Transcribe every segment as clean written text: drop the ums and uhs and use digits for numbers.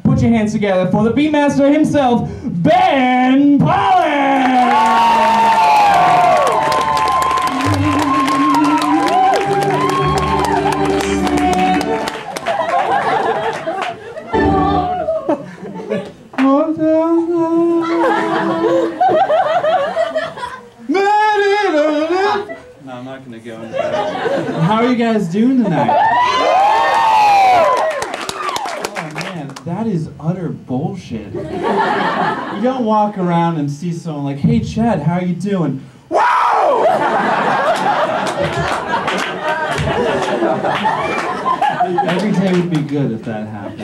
put your hands together for the Beatmaster himself, Ben Pawlik! No, I'm not gonna go into that. How are you guys doing tonight? Oh man, that is utter bullshit. You don't walk around and see someone like, hey Chad, how you doing? Whoa! Every day would be good if that happened.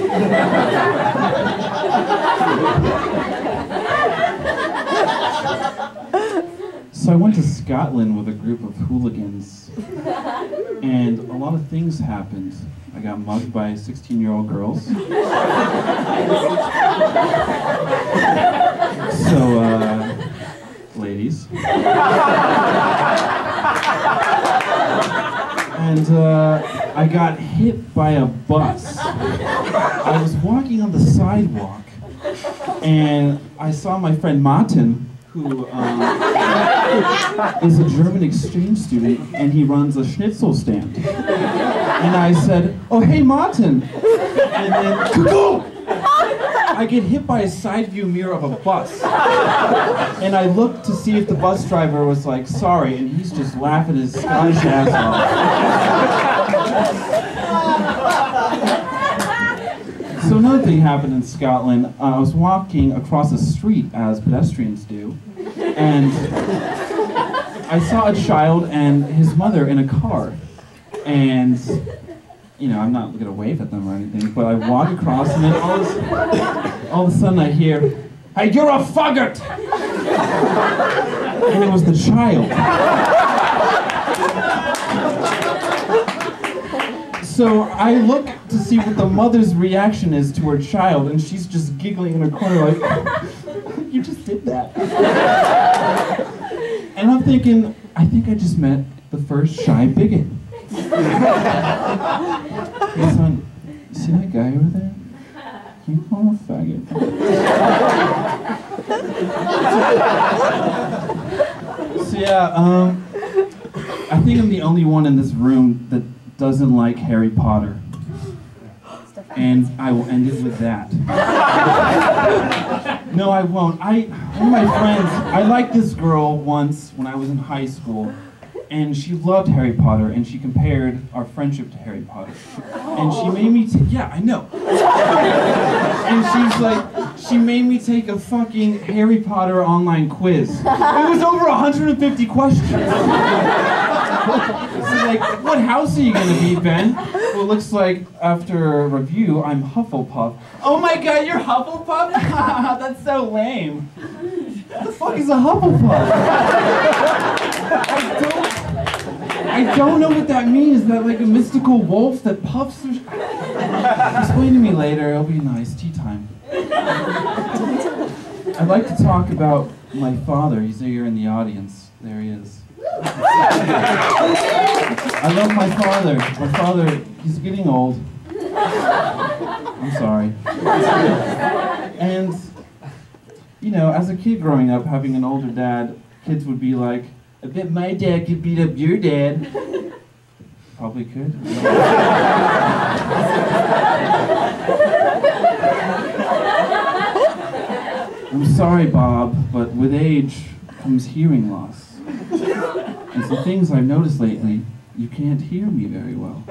So I went to Scotland with a group of hooligans, and a lot of things happened. I got mugged by 16-year-old girls. So, ladies. And I got hit by a bus. I was walking on the sidewalk, and I saw my friend Martin, who is a German exchange student, and he runs a schnitzel stand. And I said, oh, hey, Martin. And then, I get hit by a side view mirror of a bus. And I looked to see if the bus driver was like, sorry, and he's just laughing his Scottish ass off. So another thing happened in Scotland. I was walking across the street, as pedestrians do, and I saw a child and his mother in a car. And, you know, I'm not gonna wave at them or anything, but I walk across and then all of a sudden I hear, hey, you're a faggot! And it was the child. So I look to see what the mother's reaction is to her child, and she's just giggling in her corner like, you just did that. And I'm thinking, I think I just met the first shy bigot. Hey son, you see that guy over there? Can you call him a faggot? So yeah, I think I'm the only one in this room that doesn't like Harry Potter. And I will end it with that. No, I won't. One of my friends, I liked this girl once when I was in high school, and she loved Harry Potter, and she compared our friendship to Harry Potter. And she made me yeah, I know. And she's like, she made me take a fucking Harry Potter online quiz. It was over 150 questions. She's like, what house are you gonna be, Ben? Well, it looks like after a review, I'm Hufflepuff. Oh my god, you're Hufflepuff? That's so lame. What the fuck is a Hufflepuff? I don't know what that means. Is that like a mystical wolf that puffs? Explain to me later, it'll be nice. Tea time. I'd like to talk about my father. He's here in the audience. There he is. I love my father. My father, he's getting old. I'm sorry. And, you know, as a kid growing up, having an older dad, kids would be like, I bet my dad could beat up your dad. Probably could. I'm sorry, Bob, but with age comes hearing loss. And some things I've noticed lately, you can't hear me very well.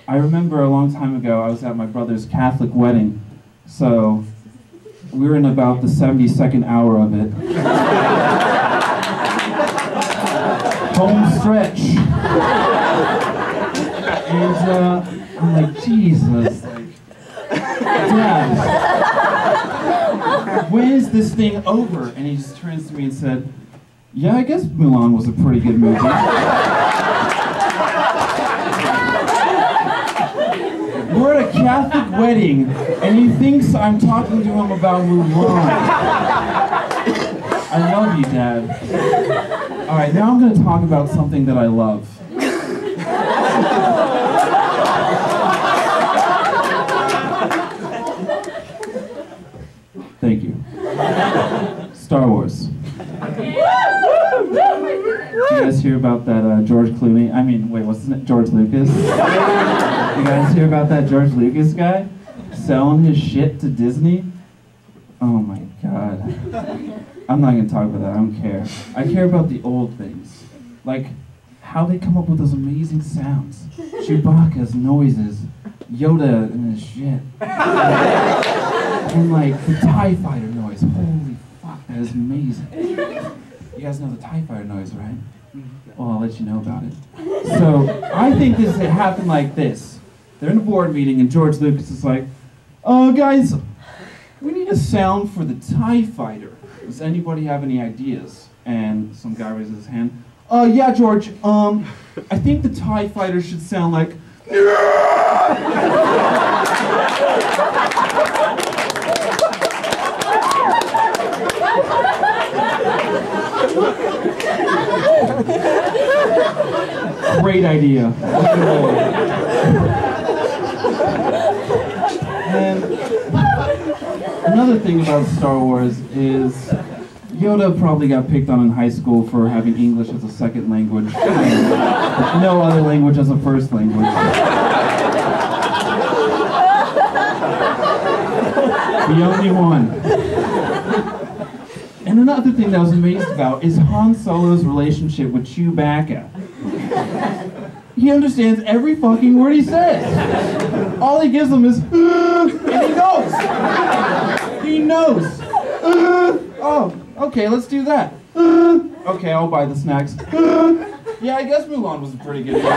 I remember a long time ago, I was at my brother's Catholic wedding, so we were in about the 72nd hour of it. Home stretch. And I'm like, Jesus, like, Dad, when is this thing over? And he just turns to me and said, yeah, I guess Mulan was a pretty good movie. We're at a Catholic wedding, and he thinks I'm talking to him about Mulan. I love you, Dad. All right, now I'm going to talk about something that I love. Star Wars. Did you guys hear about that George Clooney? I mean, wait, what's his name? George Lucas? You guys hear about that George Lucas guy? Selling his shit to Disney? Oh my god. I'm not gonna talk about that, I don't care. I care about the old things. Like, how they come up with those amazing sounds. Chewbacca's noises, Yoda and his shit. And like, the TIE Fighter noise. Holy fuck, that is amazing. You guys know the TIE Fighter noise, right? Well, I'll let you know about it. So, I think this happened like this. They're in a board meeting and George Lucas is like, "Oh, guys, we need a sound for the TIE Fighter. Does anybody have any ideas?" And some guy raises his hand. Yeah, George, I think the TIE Fighter should sound like... Great idea. And another thing about Star Wars is Yoda probably got picked on in high school for having English as a second language and no other language as a first language. The only one. And another thing that I was amazed about is Han Solo's relationship with Chewbacca. He understands every fucking word he says. All he gives them is, and he knows. He knows. Oh, okay, let's do that. Okay, I'll buy the snacks. Yeah, I guess Mulan was a pretty good one.